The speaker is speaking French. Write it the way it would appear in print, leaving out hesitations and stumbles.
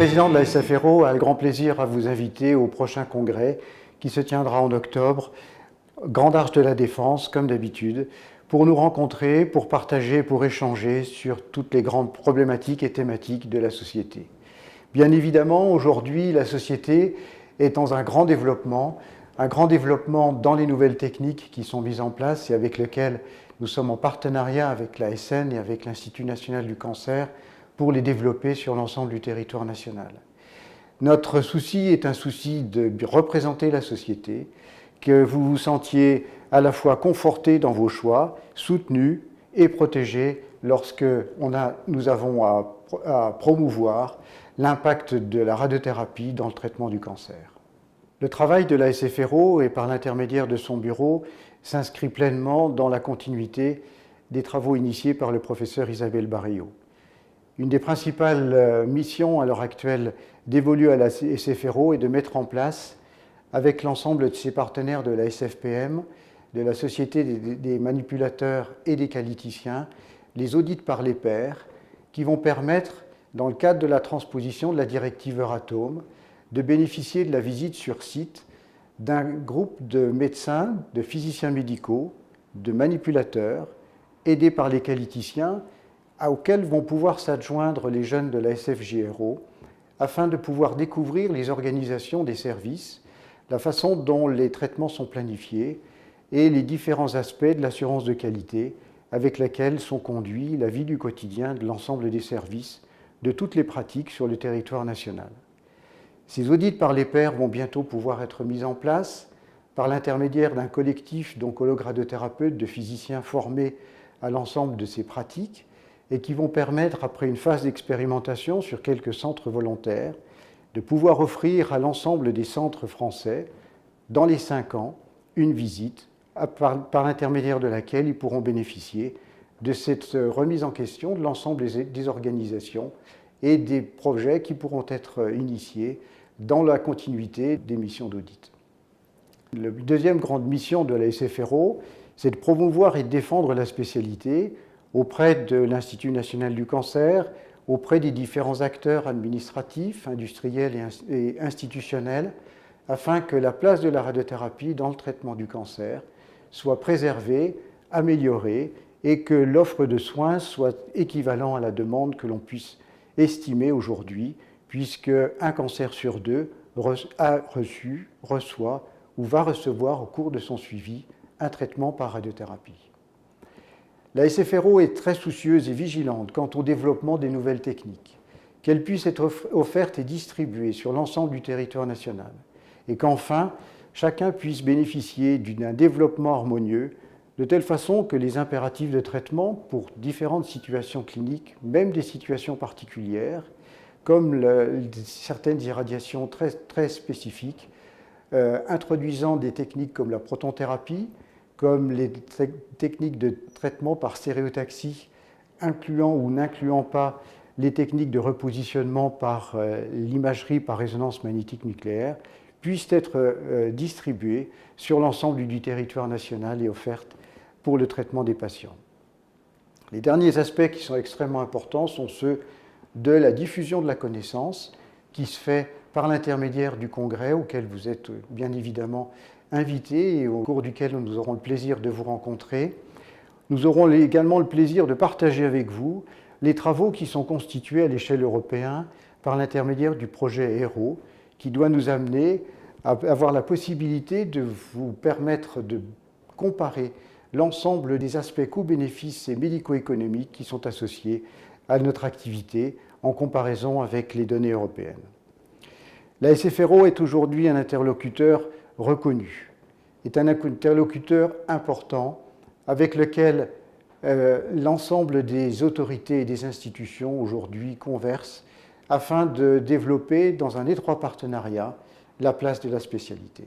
président de la SFRO a le grand plaisir à vous inviter au prochain congrès qui se tiendra en octobre, Grand Arche de la Défense, comme d'habitude, pour nous rencontrer, pour partager, pour échanger sur toutes les grandes problématiques et thématiques de la société. Bien évidemment, aujourd'hui, la société est dans un grand développement dans les nouvelles techniques qui sont mises en place et avec lesquelles nous sommes en partenariat avec l'ASN et avec l'Institut national du cancer pour les développer sur l'ensemble du territoire national. Notre souci est un souci de représenter la société, que vous vous sentiez à la fois conforté dans vos choix, soutenu et protégé lorsque nous avons à promouvoir l'impact de la radiothérapie dans le traitement du cancer. Le travail de la SFRO et par l'intermédiaire de son bureau s'inscrit pleinement dans la continuité des travaux initiés par le professeur Isabelle Barrio. Une des principales missions à l'heure actuelle dévolues à la SFRO est de mettre en place, avec l'ensemble de ses partenaires de la SFPM, de la Société des manipulateurs et des qualiticiens, les audits par les pairs qui vont permettre, dans le cadre de la transposition de la directive Euratom, de bénéficier de la visite sur site d'un groupe de médecins, de physiciens médicaux, de manipulateurs, aidés par les qualiticiens, auxquels vont pouvoir s'adjoindre les jeunes de la SFJRO, afin de pouvoir découvrir les organisations des services, la façon dont les traitements sont planifiés et les différents aspects de l'assurance de qualité avec laquelle sont conduits la vie du quotidien de l'ensemble des services, de toutes les pratiques sur le territoire national. Ces audits par les pairs vont bientôt pouvoir être mis en place par l'intermédiaire d'un collectif d'oncologue-radiothérapeutes, de physiciens formés à l'ensemble de ces pratiques et qui vont permettre, après une phase d'expérimentation sur quelques centres volontaires, de pouvoir offrir à l'ensemble des centres français, dans les 5 ans, une visite par l'intermédiaire de laquelle ils pourront bénéficier de cette remise en question de l'ensemble des organisations et des projets qui pourront être initiés dans la continuité des missions d'audit. La deuxième grande mission de la SFRO, c'est de promouvoir et de défendre la spécialité auprès de l'Institut national du cancer, auprès des différents acteurs administratifs, industriels et institutionnels, afin que la place de la radiothérapie dans le traitement du cancer soit préservée, améliorée et que l'offre de soins soit équivalente à la demande que l'on puisse estimer aujourd'hui, puisque un cancer sur 2 a reçu, reçoit ou va recevoir au cours de son suivi un traitement par radiothérapie. La SFRO est très soucieuse et vigilante quant au développement des nouvelles techniques, qu'elles puissent être offertes et distribuées sur l'ensemble du territoire national, et qu'enfin, chacun puisse bénéficier d'un développement harmonieux, de telle façon que les impératifs de traitement pour différentes situations cliniques, même des situations particulières, comme certaines irradiations très spécifiques, introduisant des techniques comme la protonthérapie, comme les techniques de traitement par stéréotaxie, incluant ou n'incluant pas les techniques de repositionnement par l'imagerie par résonance magnétique nucléaire, puissent être distribuées sur l'ensemble du territoire national et offertes pour le traitement des patients. Les derniers aspects qui sont extrêmement importants sont ceux de la diffusion de la connaissance qui se fait par l'intermédiaire du congrès auquel vous êtes bien évidemment invités et au cours duquel nous aurons le plaisir de vous rencontrer. Nous aurons également le plaisir de partager avec vous les travaux qui sont constitués à l'échelle européenne par l'intermédiaire du projet HERO qui doit nous amener à avoir la possibilité de vous permettre de comparer l'ensemble des aspects coûts-bénéfices et médico-économiques qui sont associés à notre activité en comparaison avec les données européennes. La SFRO est aujourd'hui un interlocuteur reconnu, est un interlocuteur important avec lequel l'ensemble des autorités et des institutions aujourd'hui conversent afin de développer dans un étroit partenariat la place de la spécialité.